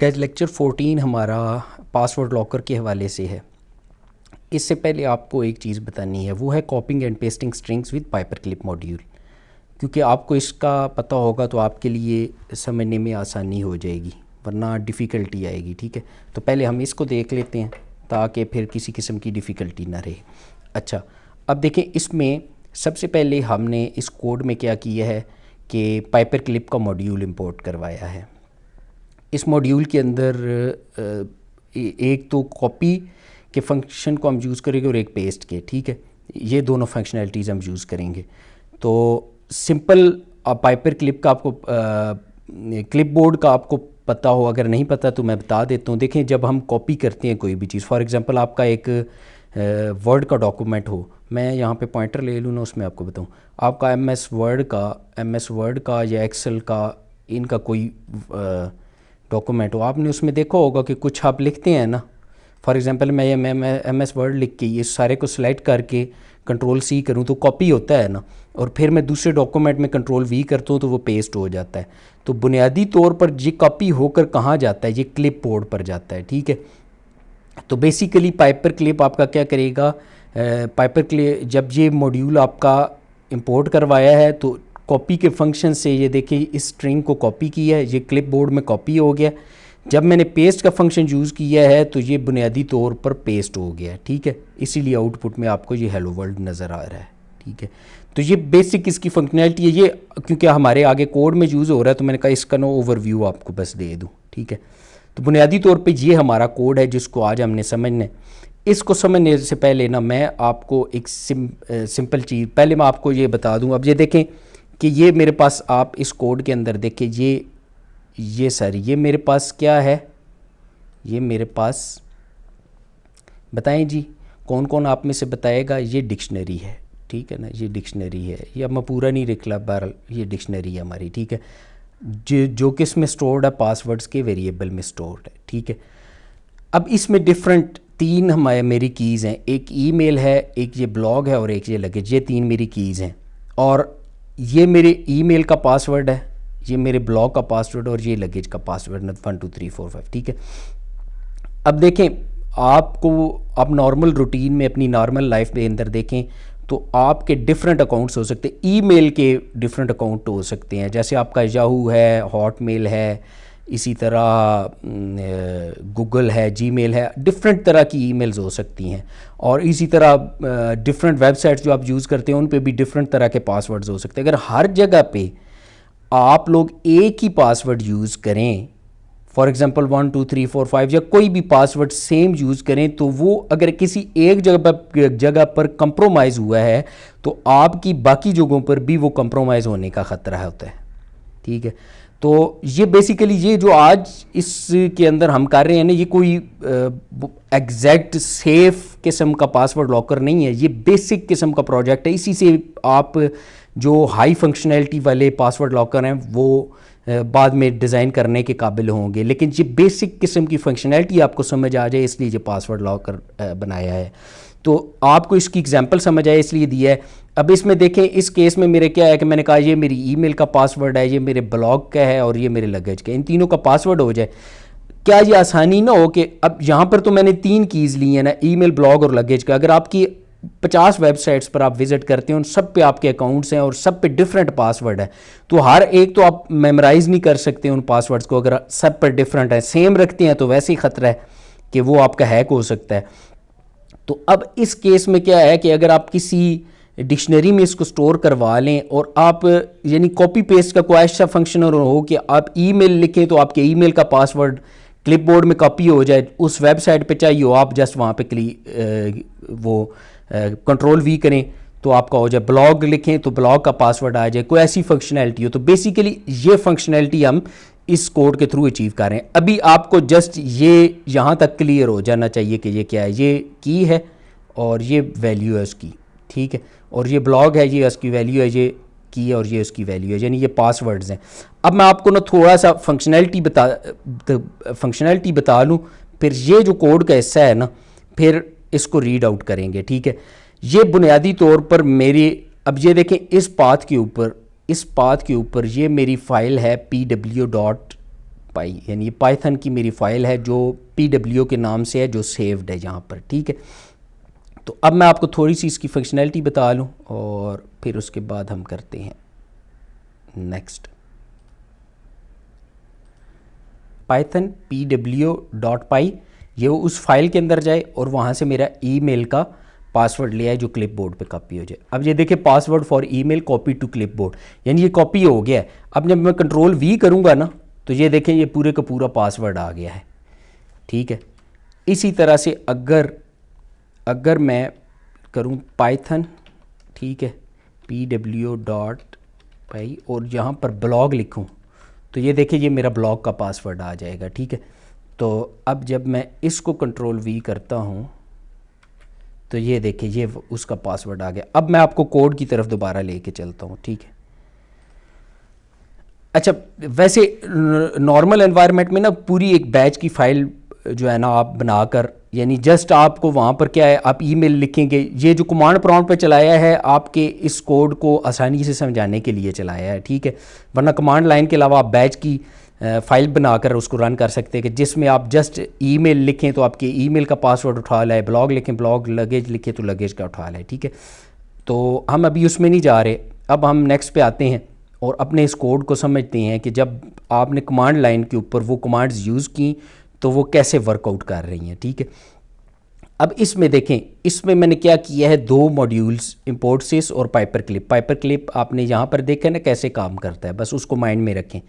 Guys lecture 14 हमारा password locker के हवाले से है। इससे पहले आपको एक चीज़ बतानी है, वो है कॉपिंग and pasting strings with Piper clip module. क्योंकि आपको इसका पता होगा तो आपके लिए समझने में आसानी हो जाएगी, वरना डिफ़िकल्टी आएगी। ठीक है, तो पहले हम इसको देख लेते हैं ताकि फिर किसी किस्म की डिफ़िकल्टी ना रहे। अच्छा, अब देखें, इसमें सबसे पहले हमने इस कोड में क्या किया है कि पाइपर क्लिप का मॉड्यूल इंपोर्ट करवाया है। इस मॉड्यूल के अंदर एक तो कॉपी के फंक्शन को हम यूज़ करेंगे और एक पेस्ट के। ठीक है, ये दोनों फंक्शनैलिटीज़ हम यूज़ करेंगे। तो सिंपल पाइपर क्लिप का आपको क्लिप बोर्ड का आपको पता हो, अगर नहीं पता तो मैं बता देता हूँ। देखें, जब हम कॉपी करते हैं कोई भी चीज़, फॉर एग्ज़ाम्पल आपका एक वर्ड का डॉक्यूमेंट हो, मैं यहाँ पे पॉइंटर ले लूँ ना, उसमें आपको बताऊँ, आपका एम एस वर्ड का या एक्सेल का, इनका कोई डॉक्यूमेंट हो, आपने उसमें देखा होगा कि कुछ आप लिखते हैं ना। फॉर एग्ज़ाम्पल मैं एम एस वर्ड लिख के ये सारे को सिलेक्ट करके कंट्रोल सी करूँ तो कॉपी होता है ना, और फिर मैं दूसरे डॉक्यूमेंट में कंट्रोल वी करता हूँ तो वो पेस्ट हो जाता है। तो बुनियादी तौर पर ये कॉपी होकर कहाँ जाता है, ये क्लिप बोर्ड पर जाता है। ठीक है, तो बेसिकली पाइपर क्लिप आपका क्या करेगा, पाइपर क्लिप जब ये मॉड्यूल आपका इंपोर्ट करवाया है तो कॉपी के फंक्शन से ये देखिए इस स्ट्रिंग को कॉपी किया है, ये क्लिप बोर्ड में कॉपी हो गया। जब मैंने पेस्ट का फंक्शन यूज़ किया है तो ये बुनियादी तौर पर पेस्ट हो गया। ठीक है, इसीलिए आउटपुट में आपको ये हेलो वर्ल्ड नज़र आ रहा है। ठीक है, तो ये बेसिक इसकी फंक्शनैलिटी है। ये क्योंकि हमारे आगे कोड में यूज़ हो रहा है तो मैंने कहा इसका नो ओवरव्यू आपको बस दे दूँ। ठीक है, तो बुनियादी तौर पे ये हमारा कोड है जिसको आज हमने समझना है। इसको समझने से पहले ना मैं आपको एक सिंपल चीज़ पहले मैं आपको ये बता दूँ। अब ये देखें कि ये मेरे पास, आप इस कोड के अंदर देखें, ये सर ये मेरे पास क्या है, ये मेरे पास, बताएं जी कौन कौन आप में से बताएगा, ये डिक्शनरी है। ठीक है ना, ये डिक्शनरी है, ये अब मैं पूरा नहीं निकला, बहरहाल ये डिक्शनरी है हमारी। ठीक है, जो कि इसमें स्टोर्ड है पासवर्ड्स के वेरिएबल में स्टोर्ड है। ठीक है, अब इसमें डिफरेंट तीन हमारे मेरी कीज़ हैं, एक ईमेल है, एक ये ब्लॉग है और एक ये लगेज। ये तीन मेरी कीज़ हैं, और ये मेरे ईमेल का पासवर्ड है, ये मेरे ब्लॉग का पासवर्ड और ये लगेज का पासवर्ड 1 2 3 4 5। ठीक है, अब देखें, आपको आप नॉर्मल रूटीन में अपनी नॉर्मल लाइफ के अंदर देखें तो आपके डिफरेंट अकाउंट्स हो सकते हैं, ईमेल के डिफरेंट अकाउंट हो सकते हैं, जैसे आपका याहू है, हॉटमेल है, इसी तरह गूगल है, जीमेल है, डिफरेंट तरह की ईमेल्स हो सकती हैं। और इसी तरह डिफरेंट वेबसाइट्स जो आप यूज़ करते हैं उन पे भी डिफरेंट तरह के पासवर्ड्स हो सकते हैं। अगर हर जगह पे आप लोग एक ही पासवर्ड यूज़ करें, फॉर एग्ज़ाम्पल 1 2 3 4 5 या कोई भी पासवर्ड सेम यूज़ करें, तो वो अगर किसी एक जगह पर कंप्रोमाइज़ हुआ है तो आपकी बाकी जगहों पर भी वो कंप्रोमाइज़ होने का ख़तरा होता है। ठीक है, तो ये बेसिकली ये जो आज इसके अंदर हम कर रहे हैं ना, ये कोई एग्जैक्ट सेफ किस्म का पासवर्ड लॉकर नहीं है, ये बेसिक किस्म का प्रोजेक्ट है। इसी से आप जो हाई फंक्शनैलिटी वाले पासवर्ड लॉकर हैं वो बाद में डिज़ाइन करने के काबिल होंगे, लेकिन ये बेसिक किस्म की फंक्शनैलिटी आपको समझ आ जाए इसलिए ये पासवर्ड लॉकर बनाया है। तो आपको इसकी एग्जांपल समझ आए इसलिए दिया है। अब इसमें देखें, इस केस में मेरे क्या है कि मैंने कहा ये मेरी ईमेल का पासवर्ड है, ये मेरे ब्लॉग का है और ये मेरे लगेज का, इन तीनों का पासवर्ड हो जाए। क्या ये आसानी ना हो कि अब यहाँ पर तो मैंने तीन कीज़ ली हैं ना, ईमेल, ब्लॉग और लगेज का। अगर आपकी 50 वेबसाइट्स पर आप विजिट करते हैं, उन सब पे आपके अकाउंट्स हैं और सब पे डिफरेंट पासवर्ड है, तो हर एक तो आप मेमोराइज़ नहीं कर सकते उन पासवर्ड्स को। अगर सब पर डिफरेंट है, सेम रखते हैं तो वैसे ही ख़तरा है कि वो आपका हैक हो सकता है। तो अब इस केस में क्या है कि अगर आप किसी डिक्शनरी में इसको स्टोर करवा लें और आप यानी कॉपी पेस्ट का कोई ऐसा फंक्शन हो कि आप ईमेल लिखें तो आपके ईमेल का पासवर्ड क्लिपबोर्ड में कॉपी हो जाए, उस वेबसाइट पे चाहिए हो, आप जस्ट वहाँ पे वो कंट्रोल वी करें तो आपका हो जाए। ब्लॉग लिखें तो ब्लॉग का पासवर्ड आ जाए, कोई ऐसी फंक्शनैलिटी हो। तो बेसिकली ये फंक्शनैलिटी हम इस कोड के थ्रू अचीव कर रहे हैं। अभी आपको जस्ट ये यहाँ तक क्लियर हो जाना चाहिए कि ये क्या है, ये की है और ये वैल्यू है उसकी। ठीक है, और ये ब्लॉग है, ये उसकी वैल्यू है, ये की है और ये उसकी वैल्यू है, यानी ये पासवर्ड्स हैं। अब मैं आपको ना थोड़ा सा फंक्शनैलिटी बता लूँ, फिर ये जो कोड का हिस्सा है ना फिर इसको रीड आउट करेंगे। ठीक है, ये बुनियादी तौर पर मेरी, अब ये देखें इस पाथ के ऊपर ये मेरी फ़ाइल है pw पाई, यानी ये पाइथन की मेरी फ़ाइल है जो pw के नाम से है, जो सेव्ड है यहाँ पर, ठीक है। तो अब मैं आपको थोड़ी सी इसकी फंक्शनैलिटी बता लूँ और फिर उसके बाद हम करते हैं नेक्स्ट। पाइथन pw.py, ये उस फाइल के अंदर जाए और वहाँ से मेरा ईमेल का पासवर्ड ले आए जो क्लिपबोर्ड पे कॉपी हो जाए। अब ये देखिए password for email copy to clipboard, यानी ये कॉपी हो गया है। अब जब मैं कंट्रोल वी करूँगा ना तो ये देखें ये पूरे का पूरा पासवर्ड आ गया है, ठीक है। इसी तरह से अगर मैं करूँ पाइथन, ठीक है, pw.py और यहाँ पर ब्लॉग लिखूँ तो ये देखिए ये मेरा ब्लॉग का पासवर्ड आ जाएगा, ठीक है। तो अब जब मैं इसको कंट्रोल वी करता हूँ तो ये देखिए ये उसका पासवर्ड आ गया। अब मैं आपको कोड की तरफ दोबारा लेके चलता हूँ, ठीक है। अच्छा, वैसे नॉर्मल एनवायरनमेंट में ना पूरी एक बैच की फ़ाइल जो है ना आप बनाकर, यानी जस्ट आपको वहाँ पर क्या है आप ईमेल लिखेंगे, ये जो कमांड प्रॉम्प्ट पे चलाया है आपके इस कोड को आसानी से समझाने के लिए चलाया है, ठीक है। वरना कमांड लाइन के अलावा आप बैच की फ़ाइल बनाकर उसको रन कर सकते हैं कि जिसमें आप जस्ट ईमेल लिखें तो आपके ईमेल का पासवर्ड उठा लाए, ब्लॉग लिखें ब्लॉग, लगेज लिखें तो लगेज का उठा लाए, ठीक है। तो हम अभी उसमें नहीं जा रहे, अब हम नेक्स्ट पे आते हैं और अपने इस कोड को समझते हैं कि जब आपने कमांड लाइन के ऊपर वो कमांड्स यूज़ की तो वो कैसे वर्कआउट कर रही हैं, ठीक है। अब इसमें देखें, इसमें मैंने क्या किया है, दो मॉड्यूल्स इंपोर्ट सिस और पाइपर क्लिप। पाइपर क्लिप आपने यहाँ पर देखा ना कैसे काम करता है, बस उसको माइंड में रखें,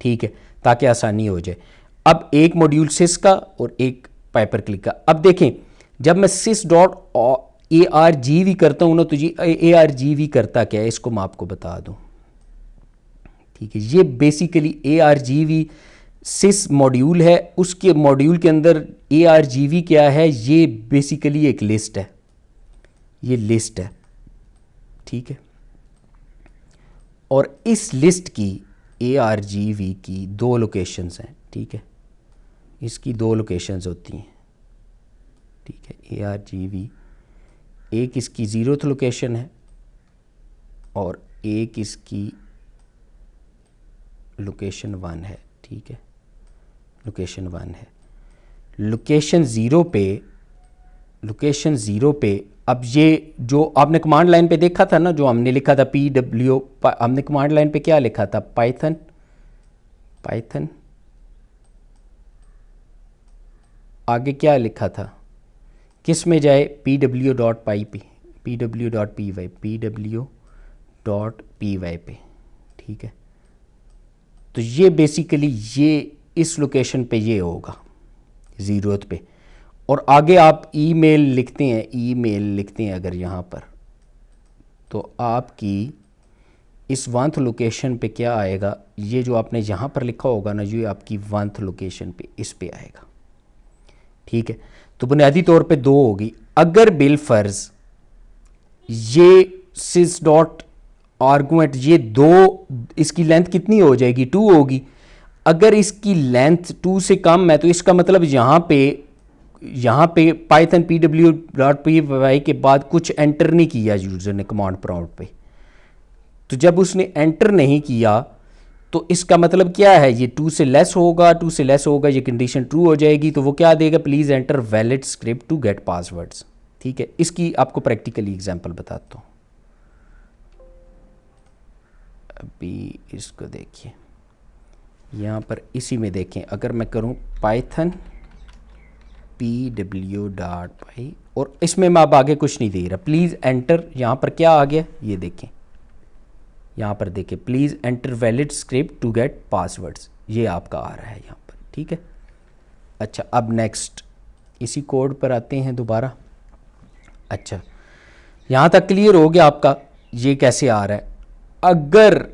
ठीक है, ताकि आसानी हो जाए। अब एक मॉड्यूल सिस का और एक पाइपर क्लिप का। अब देखें जब मैं sys.argv करता हूँ ना तो जी argv करता क्या है इसको मैं आपको बता दूँ, ठीक है। ये बेसिकली argv सिस मॉड्यूल है, उसके मॉड्यूल के अंदर argv क्या है, ये बेसिकली एक लिस्ट है, ये लिस्ट है, ठीक है। और इस लिस्ट की argv की दो लोकेशंस हैं, ठीक है, इसकी दो लोकेशंस होती हैं, ठीक है। argv एक इसकी 0th लोकेशन है और एक इसकी लोकेशन 1 है, ठीक है, लोकेशन 1 है। लोकेशन ज़ीरो पे अब ये जो आपने कमांड लाइन पे देखा था ना, जो हमने लिखा था pw, हमने कमांड लाइन पे क्या लिखा था, पाइथन आगे क्या लिखा था, किस में जाए, pw.py पे, pw.py पे, ठीक है। तो ये बेसिकली ये इस लोकेशन पे ये होगा 0th पे। और आगे आप ईमेल लिखते हैं अगर यहाँ पर, तो आपकी इस 1th लोकेशन पे क्या आएगा, ये जो आपने यहाँ पर लिखा होगा ना, ये आपकी 1th लोकेशन पे इस पे आएगा, ठीक है। तो बुनियादी तौर पे दो होगी। अगर बिलफर्ज ये सिस डॉट आर्गुमेंट ये दो, इसकी लेंथ कितनी हो जाएगी, 2 होगी। अगर इसकी लेंथ 2 से कम है तो इसका मतलब यहाँ पे पाइथन pw.py के बाद कुछ एंटर नहीं किया यूज़र ने कमांड प्रॉम्प्ट पे। तो जब उसने एंटर नहीं किया तो इसका मतलब क्या है, ये 2 से लेस होगा, ये कंडीशन ट्रू हो जाएगी। तो वो क्या देगा, please enter valid script to get passwords, ठीक है। इसकी आपको प्रैक्टिकली एग्जांपल बताता हूँ। अभी इसको देखिए यहाँ पर इसी में देखें, अगर मैं करूँ पाइथन pw.py और इसमें मैं अब आगे कुछ नहीं दे रहा, प्लीज़ एंटर, यहाँ पर क्या आ गया ये देखें, यहाँ पर देखें please enter valid script to get passwords, ये आपका आ रहा है यहाँ पर, ठीक है। अच्छा, अब नेक्स्ट इसी कोड पर आते हैं दोबारा। अच्छा, यहाँ तक क्लियर हो गया आपका ये कैसे आ रहा है। अगर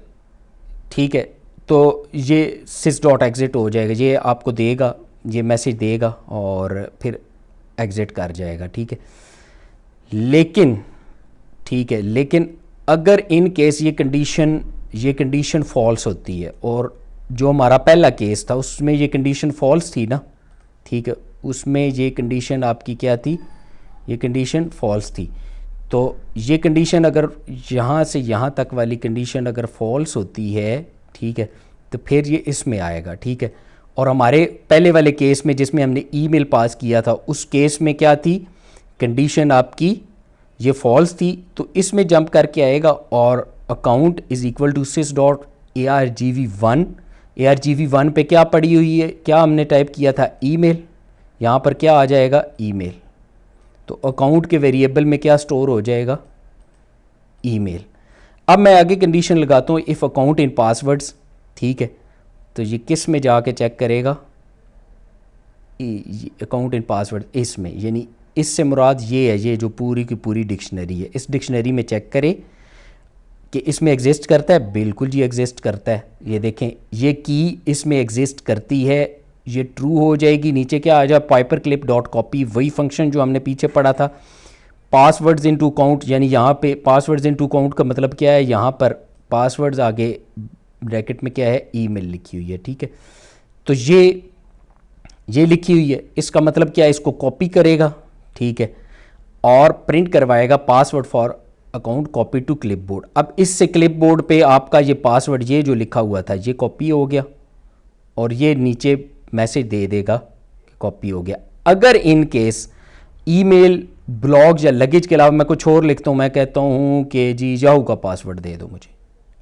ठीक है तो ये sys.exit हो जाएगा, ये आपको देगा, ये मैसेज देगा और फिर एग्ज़िट कर जाएगा, ठीक है। लेकिन अगर इन केस ये कंडीशन फॉल्स होती है, और जो हमारा पहला केस था उसमें ये कंडीशन फॉल्स थी ना, ठीक है, उसमें ये कंडीशन आपकी क्या थी, ये कंडीशन फॉल्स थी। तो ये कंडीशन अगर यहाँ से यहाँ तक वाली कंडीशन अगर फॉल्स होती है, ठीक है, तो फिर ये इसमें आएगा, ठीक है। और हमारे पहले वाले केस में जिसमें हमने ईमेल पास किया था उस केस में क्या थी, कंडीशन आपकी ये फॉल्स थी, तो इसमें जंप करके आएगा और account is equal to sys dot argv1। argv1 पे क्या पड़ी हुई है, क्या हमने टाइप किया था, ईमेल, यहाँ पर क्या आ जाएगा, ईमेल। तो अकाउंट के वेरिएबल में क्या स्टोर हो जाएगा, ईमेल। अब मैं आगे कंडीशन लगाता हूँ इफ़ अकाउंट इन पासवर्ड्स, ठीक है, तो ये किस में जाके चेक करेगा, अकाउंट इन पासवर्ड इसमें, यानी इससे मुराद ये है, ये जो पूरी की पूरी डिक्शनरी है, इस डिक्शनरी में चेक करें कि इसमें एग्जिस्ट करता है, बिल्कुल जी एग्जिस्ट करता है। ये देखें ये की इसमें एग्जिस्ट करती है, ये ट्रू हो जाएगी। नीचे क्या आ जाए, पाइपर क्लिप डॉट कॉपी, वही फंक्शन जो हमने पीछे पढ़ा था। पासवर्ड्स इन टू काउंट, यानी यहाँ पे पासवर्ड्स इन टू काउंट का मतलब क्या है, यहाँ पर पासवर्ड्स आगे ब्रैकेट में क्या है, ईमेल लिखी हुई है, ठीक है। तो ये लिखी हुई है, इसका मतलब क्या है, इसको कॉपी करेगा, ठीक है, और प्रिंट करवाएगा password for account copy to clipboard. अब इससे क्लिपबोर्ड पे आपका ये पासवर्ड ये जो लिखा हुआ था ये कॉपी हो गया और ये नीचे मैसेज दे देगा कि कॉपी हो गया। अगर इन केस ईमेल, ब्लॉग्स या लगेज के अलावा मैं कुछ और लिखता हूँ, मैं कहता हूँ कि जी याहू का पासवर्ड दे दो मुझे,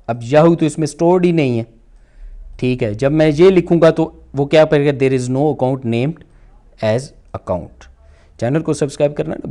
अब याहू तो इसमें स्टोर्ड ही नहीं है, ठीक है। जब मैं ये लिखूंगा तो वो क्या करेगा, there is no account named as account. Channel को सब्सक्राइब करना